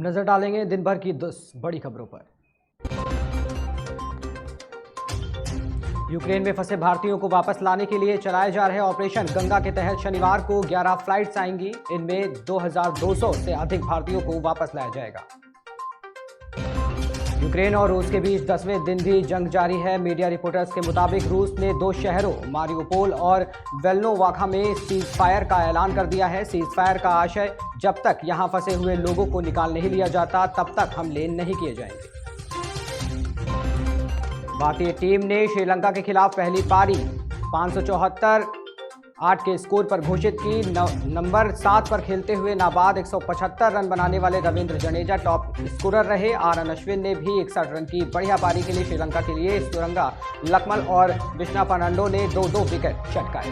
नजर डालेंगे दिन भर की 10 बड़ी खबरों पर। यूक्रेन में फंसे भारतीयों को वापस लाने के लिए चलाए जा रहे ऑपरेशन गंगा के तहत शनिवार को 11 फ्लाइट्स आएंगी। इनमें 2200 से अधिक भारतीयों को वापस लाया जाएगा। यूक्रेन और रूस के बीच 10वें दिन भी जंग जारी है। मीडिया रिपोर्टर्स के मुताबिक रूस ने 2 शहरों मारियोपोल और वेल्नोवाखा में सीज फायर का ऐलान कर दिया है। सीज फायर का आशय जब तक यहां फंसे हुए लोगों को निकाल नहीं लिया जाता तब तक हमले नहीं किए जाएंगे। भारतीय टीम ने श्रीलंका के खिलाफ पहली पारी 574-8 के स्कोर पर घोषित की। नंबर 7 पर खेलते हुए नाबाद 175 रन बनाने वाले रविंद्र जडेजा टॉप स्कोरर रहे। आरएन अश्विन ने भी 61 रन की बढ़िया पारी के लिए श्रीलंका के लिए सुरंगा लकमल और विष्णा फर्नांडो ने 2-2 विकेट चटकाए।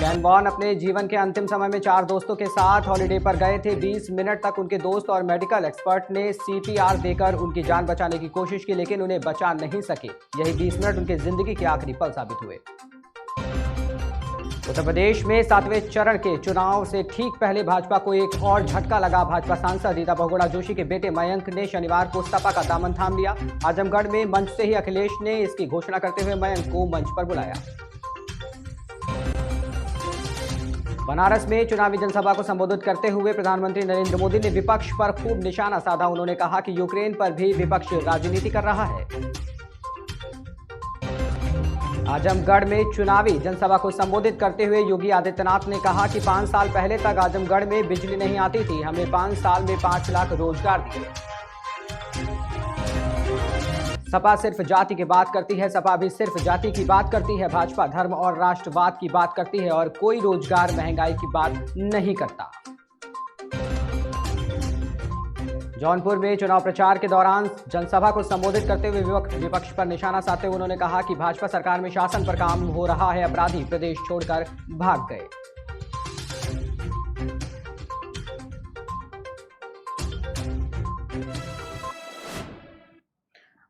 शेन वॉर्न अपने जीवन के अंतिम समय में 4 दोस्तों के साथ हॉलिडे पर गए थे। 20 मिनट तक उनके दोस्त और मेडिकल एक्सपर्ट ने सीपीआर देकर उनकी जान बचाने की कोशिश की, लेकिन उन्हें बचा नहीं सके। यही 20 मिनट उनकी जिंदगी के आखिरी पल साबित हुए। उत्तर प्रदेश में 7वें चरण के चुनाव से ठीक पहले भाजपा को एक और झटका लगा। भाजपा सांसद रीता बहुगुणा जोशी के बेटे मयंक ने शनिवार को सपा का दामन थाम लिया। आजमगढ़ में मंच से ही अखिलेश ने इसकी घोषणा करते हुए मयंक को मंच पर बुलाया। बनारस में चुनावी जनसभा को संबोधित करते हुए प्रधानमंत्री नरेंद्र मोदी ने विपक्ष पर खूब निशाना साधा। उन्होंने कहा कि यूक्रेन पर भी विपक्ष राजनीति कर रहा है। आजमगढ़ में चुनावी जनसभा को संबोधित करते हुए योगी आदित्यनाथ ने कहा कि 5 साल पहले तक आजमगढ़ में बिजली नहीं आती थी। हमें 5 साल में 5 लाख रोजगार दिए। सपा सिर्फ जाति की बात करती है। सपा भी सिर्फ जाति की बात करती है। भाजपा धर्म और राष्ट्रवाद की बात करती है और कोई रोजगार महंगाई की बात नहीं करता। जौनपुर में चुनाव प्रचार के दौरान जनसभा को संबोधित करते हुए विपक्ष पर निशाना साधते हुए उन्होंने कहा कि भाजपा सरकार में शासन पर काम हो रहा है। अपराधी प्रदेश छोड़कर भाग गए।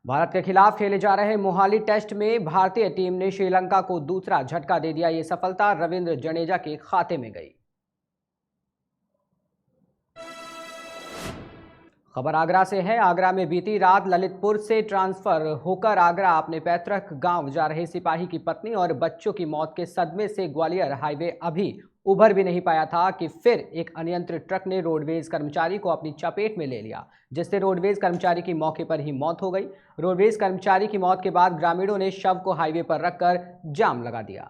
भारत के खिलाफ खेले जा रहे मोहाली टेस्ट में भारतीय टीम ने श्रीलंका को दूसरा झटका दे दिया। ये सफलता रविंद्र जडेजा के खाते में गई। खबर आगरा से है। आगरा में बीती रात ललितपुर से ट्रांसफर होकर आगरा अपने पैतृक गांव जा रहे सिपाही की पत्नी और बच्चों की मौत के सदमे से ग्वालियर हाईवे अभी उभर भी नहीं पाया था कि फिर एक अनियंत्रित ट्रक ने रोडवेज कर्मचारी को अपनी चपेट में ले लिया, जिससे रोडवेज कर्मचारी की मौके पर ही मौत हो गई। रोडवेज कर्मचारी की मौत के बाद ग्रामीणों ने शव को हाईवे पर रखकर जाम लगा दिया।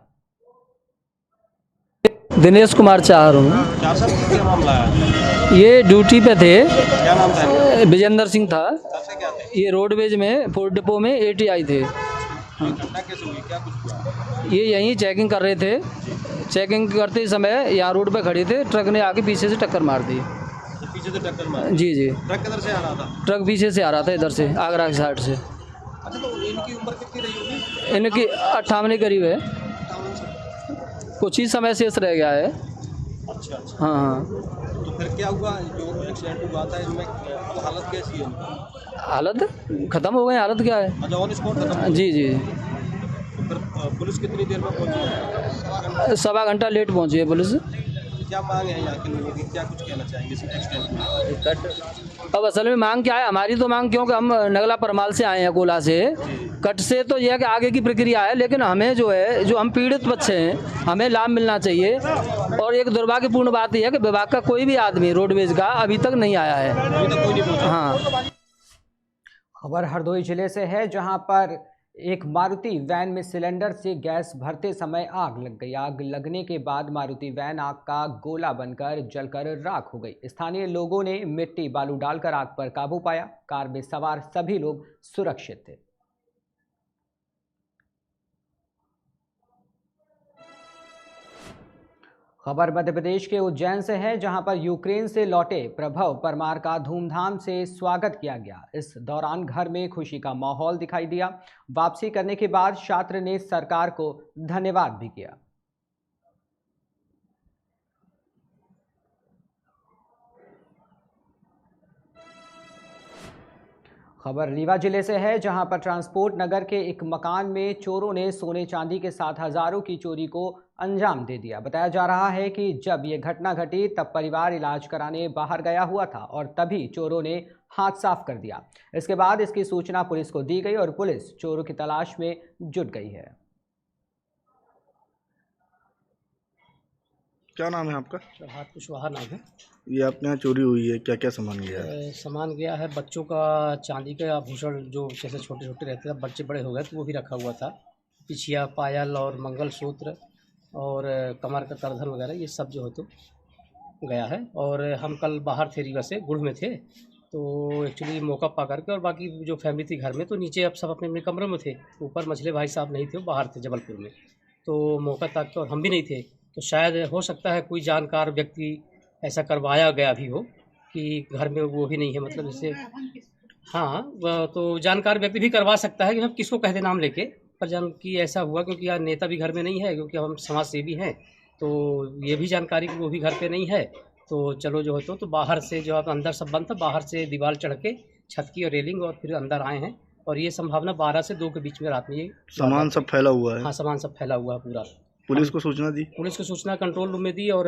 दिनेश कुमार चाह रहा हूँ। क्या सर क्या मामला है? ये ड्यूटी पे थे। क्या नाम था? विजेंद्र सिंह था। कैसे क्या थे? ये रोडवेज में फूड डिपो में एटीआई थे। घटना कैसे हुई? क्या कुछ हुआ? ये यहीं चेकिंग कर रहे थे। चेकिंग करते समय यहाँ रोड पे खड़े थे, ट्रक ने आके पीछे से टक्कर मार दी। पीछे से टक्कर मारी? जी जी। ट्रक किधर से आ रहा था? ट्रक पीछे से आ रहा था, इधर से आगरा की साइड से। अच्छा, तो इनकी उम्र कितनी रही होगी? इनकी 58 करीब है। कुछ ही समय शेष रह गया है। अच्छा अच्छा। हाँ हाँ। तो फिर क्या हुआ? जो एक्सीडेंट हुआ था इसमें तो हालत कैसी है उनकी? हालत खत्म हो गई। हालत क्या है? अच्छा, ऑन स्पॉट खत्म? जी जी। तो फिर पुलिस कितनी देर में पहुंची? 1.25 घंटा लेट पहुंची है पुलिस। क्या मांग है यहाँ के लोगों की? क्या कुछ कहना चाहेंगे इस एक्सीडेंट में? अब असल में मांग क्या है हमारी? तो मांग क्योंकि हम नगला परमाल से आए हैं, कोला से। कट से तो यह है कि आगे की प्रक्रिया है, लेकिन हमें जो है, जो हम पीड़ित बच्चे हैं, हमें लाभ मिलना चाहिए। और एक दुर्भाग्यपूर्ण बात यह है कि विभाग का कोई भी आदमी रोडवेज का अभी तक नहीं आया है। अभी तक कोई नहीं पहुंचा? हाँ। खबर हरदोई जिले से है, जहां पर एक मारुति वैन में सिलेंडर से गैस भरते समय आग लग गई। आग लगने के बाद मारुति वैन आग का गोला बनकर जलकर राख हो गई। स्थानीय लोगों ने मिट्टी बालू डालकर आग पर काबू पाया। कार में सवार सभी लोग सुरक्षित थे। खबर मध्य प्रदेश के उज्जैन से है, जहां पर यूक्रेन से लौटे प्रभव परमार का धूमधाम से स्वागत किया गया। इस दौरान घर में खुशी का माहौल दिखाई दिया। वापसी करने के बाद छात्र ने सरकार को धन्यवाद भी किया। खबर रीवा जिले से है, जहां पर ट्रांसपोर्ट नगर के एक मकान में चोरों ने सोने चांदी के साथ हजारों की चोरी को अंजाम दे दिया। बताया जा रहा है कि जब ये घटना घटी तब परिवार इलाज कराने बाहर गया हुआ था और तभी चोरों ने हाथ साफ कर दिया। इसके बाद इसकी सूचना पुलिस को दी गई और पुलिस चोरों की तलाश में जुट गई है। क्या नाम है आपका? चौहान कुशवाहा नाम है। ये आपके यहाँ चोरी हुई है, क्या क्या सामान गया है? सामान गया है बच्चों का चांदी का आभूषण, जो जैसे छोटे छोटे रहते थे, बच्चे बड़े हो गए तो वो भी रखा हुआ था। पिछिया, पायल और मंगलसूत्र और कमर का करधन वगैरह, ये सब जो है तो गया है। और हम कल बाहर थे, रीवा से गुड़ में थे, तो एक्चुअली मौका पा करके, और बाकी जो फैमिली थी घर में, तो नीचे अब सब अपने अपने कमरों में थे। ऊपर मछले भाई साहब नहीं थे, वो बाहर थे जबलपुर में, तो मौका तक और हम भी नहीं थे। तो शायद हो सकता है कोई जानकार व्यक्ति ऐसा करवाया गया भी हो कि घर में वो भी नहीं है, मतलब जैसे हाँ, तो जानकार व्यक्ति भी करवा सकता है कि हम किसको कहते नाम लेके, पर जन कि ऐसा हुआ क्योंकि यार नेता भी घर में नहीं है, क्योंकि हम समाज सेवी हैं, तो ये भी जानकारी कि वो भी घर पे नहीं है। तो चलो जो है तो बाहर से जो आप अंदर सब बंद था, बाहर से दीवार चढ़ के छत की और रेलिंग और फिर अंदर आए हैं। और ये संभावना 12 से 2 के बीच में रात में ये सामान सब फैला हुआ है? हाँ, सामान सब फैला हुआ है पूरा। पुलिस को सूचना दी? पुलिस को सूचना कंट्रोल रूम में दी और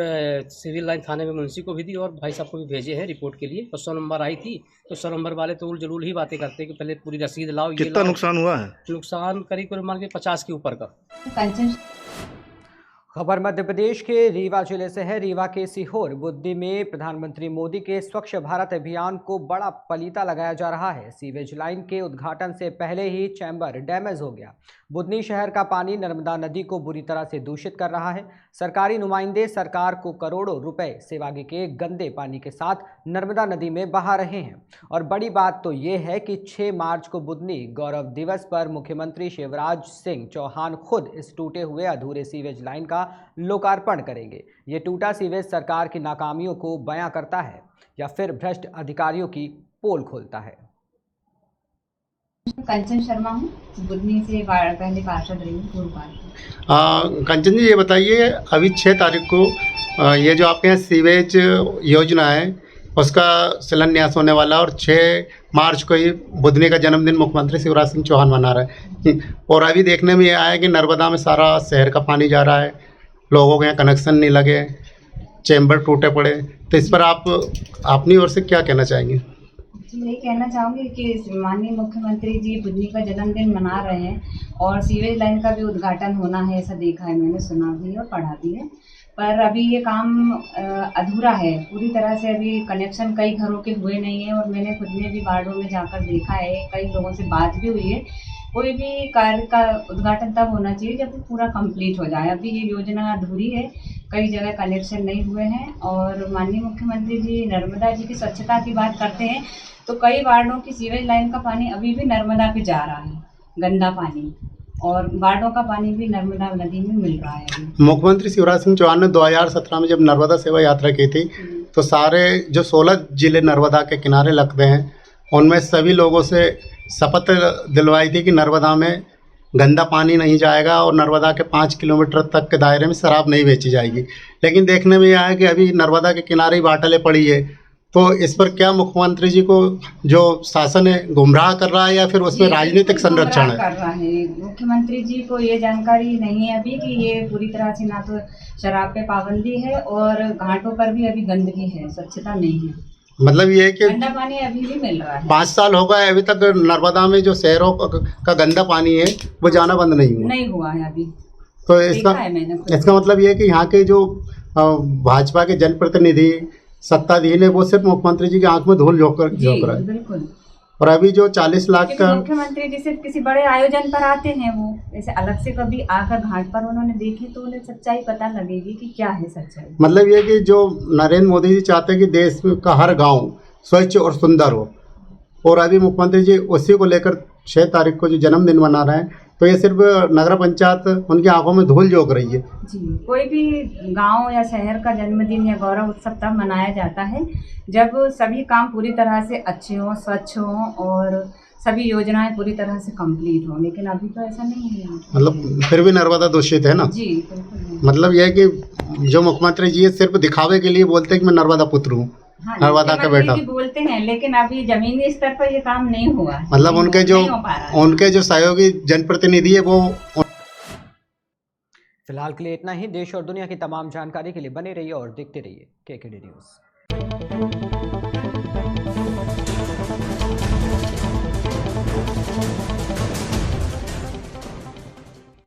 सिविल लाइन थाने में मुंशी को भी दी और भाई साहब को भी भेजे हैं रिपोर्ट के लिए। तो 100 नंबर आई थी, तो 100 नंबर वाले तो उल ही बातें करते कि पहले पूरी रसीद लाओ। कितना नुकसान हुआ है? नुकसान करीब मान के 50 के ऊपर का। खबर मध्य प्रदेश के रीवा जिले से है। रीवा के सीहोर बुद्दी में प्रधानमंत्री मोदी के स्वच्छ भारत अभियान को बड़ा पलीता लगाया जा रहा है। सीवेज लाइन के उद्घाटन से पहले ही चैम्बर डैमेज हो गया। बुदनी शहर का पानी नर्मदा नदी को बुरी तरह से दूषित कर रहा है। सरकारी नुमाइंदे सरकार को करोड़ों रुपए सेवागी के गंदे पानी के साथ नर्मदा नदी में बहा रहे हैं। और बड़ी बात तो ये है कि 6 मार्च को बुदनी गौरव दिवस पर मुख्यमंत्री शिवराज सिंह चौहान खुद इस टूटे हुए अधूरे सीवेज लाइन का लोकार्पण करेंगे। ये टूटा सीवेज सरकार की नाकामियों को बयां करता है या फिर भ्रष्ट अधिकारियों की पोल खोलता है। कंचन शर्मा हूँ, बुदनी से पहले पार्षद रही हूँ, पूर्व पार्षद। कंचन जी, ये बताइए, अभी 6 तारीख को ये जो आपके यहाँ सीवेज योजना है उसका शिलान्यास होने वाला, और 6 मार्च को ही बुदनी का जन्मदिन मुख्यमंत्री शिवराज सिंह चौहान मना रहे हैं। और अभी देखने में ये आया कि नर्मदा में सारा शहर का पानी जा रहा है, लोगों के यहाँ कनेक्शन नहीं लगे, चैम्बर टूटे पड़े। तो इस पर आप अपनी ओर से क्या कहना चाहेंगे? यही कहना चाहूँगी कि माननीय मुख्यमंत्री जी बुदनी का जन्मदिन मना रहे हैं और सीवेज लाइन का भी उद्घाटन होना है, ऐसा देखा है, मैंने सुना भी और पढ़ा भी है। पर अभी ये काम अधूरा है पूरी तरह से। अभी कनेक्शन कई घरों के हुए नहीं है और मैंने खुद ने भी वार्डों में जाकर देखा है, कई लोगों से बात भी हुई है। कोई भी कार्य का उद्घाटन तब होना चाहिए जब वो पूरा कंप्लीट हो जाए। अभी ये योजना अधूरी है, कई जगह कनेक्शन नहीं हुए हैं। और माननीय मुख्यमंत्री जी नर्मदा जी की स्वच्छता की बात करते हैं तो कई वार्डों की सीवेज लाइन का पानी अभी भी नर्मदा पे जा रहा है, गंदा पानी, और वार्डों का पानी भी नर्मदा नदी में मिल रहा है। मुख्यमंत्री शिवराज सिंह चौहान ने 2017 में जब नर्मदा सेवा यात्रा की थी तो सारे जो 16 जिले नर्मदा के किनारे लगते हैं उनमें सभी लोगों से शपथ दिलवाई थी कि नर्मदा में गंदा पानी नहीं जाएगा और नर्मदा के 5 किलोमीटर तक के दायरे में शराब नहीं बेची जाएगी। लेकिन देखने में यह आया कि अभी नर्मदा के किनारे ही बाटलें पड़ी है। तो इस पर क्या मुख्यमंत्री जी को जो शासन है गुमराह कर रहा है या फिर उसमें राजनीतिक संरक्षण है? कर रहा है। मुख्यमंत्री जी को ये जानकारी नहीं है अभी कि ये पूरी तरह से ना तो शराब पे पाबंदी है और घाटों पर भी अभी गंदगी है, स्वच्छता नहीं है। मतलब ये है कि गंदा पानी अभी भी मिल रहा है। 5 साल हो गए अभी तक नर्मदा में जो शहरों का गंदा पानी है वो जाना बंद नहीं हुआ है अभी। तो इसका मतलब ये है कि यहाँ के जो भाजपा के जनप्रतिनिधि सत्ताधीन है वो सिर्फ मुख्यमंत्री जी की आंख में धूल झोंक रहा है। बिल्कुल। और अभी जो 40 लाख का मुख्यमंत्री जी सिर्फ किसी बड़े आयोजन पर आते हैं, वो ऐसे अलग से कभी आकर घाट पर उन्होंने देखे तो उन्हें सच्चाई पता लगेगी कि क्या है सच्चाई। मतलब ये कि जो नरेंद्र मोदी जी चाहते हैं कि देश का हर गांव स्वच्छ और सुंदर हो, और अभी मुख्यमंत्री जी उसी को लेकर 6 तारीख को जो जन्मदिन मना रहे हैं, तो ये सिर्फ नगर पंचायत उनकी आंखों में धूल झोंक रही है। जी, कोई भी गांव या शहर का जन्मदिन या गौरव उत्सव तब मनाया जाता है जब सभी काम पूरी तरह से अच्छे हों, स्वच्छ हों और सभी योजनाएं पूरी तरह से कंप्लीट हों। लेकिन अभी तो ऐसा नहीं है। मतलब फिर भी नर्मदा दूषित है ना? जी बिल्कुल। मतलब यह है कि जो मुख्यमंत्री जी सिर्फ दिखावे के लिए बोलते हैं कि मैं नर्मदा पुत्र हूँ, हाँ, नर्मदा का बेटा बोलते हैं, लेकिन अभी जमीनी स्तर पर ये काम नहीं हुआ। मतलब उनके जो सहयोगी जनप्रतिनिधि है वो फिलहाल के लिए इतना ही। देश और दुनिया की तमाम जानकारी के लिए बने रहिए और देखते रहिए KKD न्यूज़।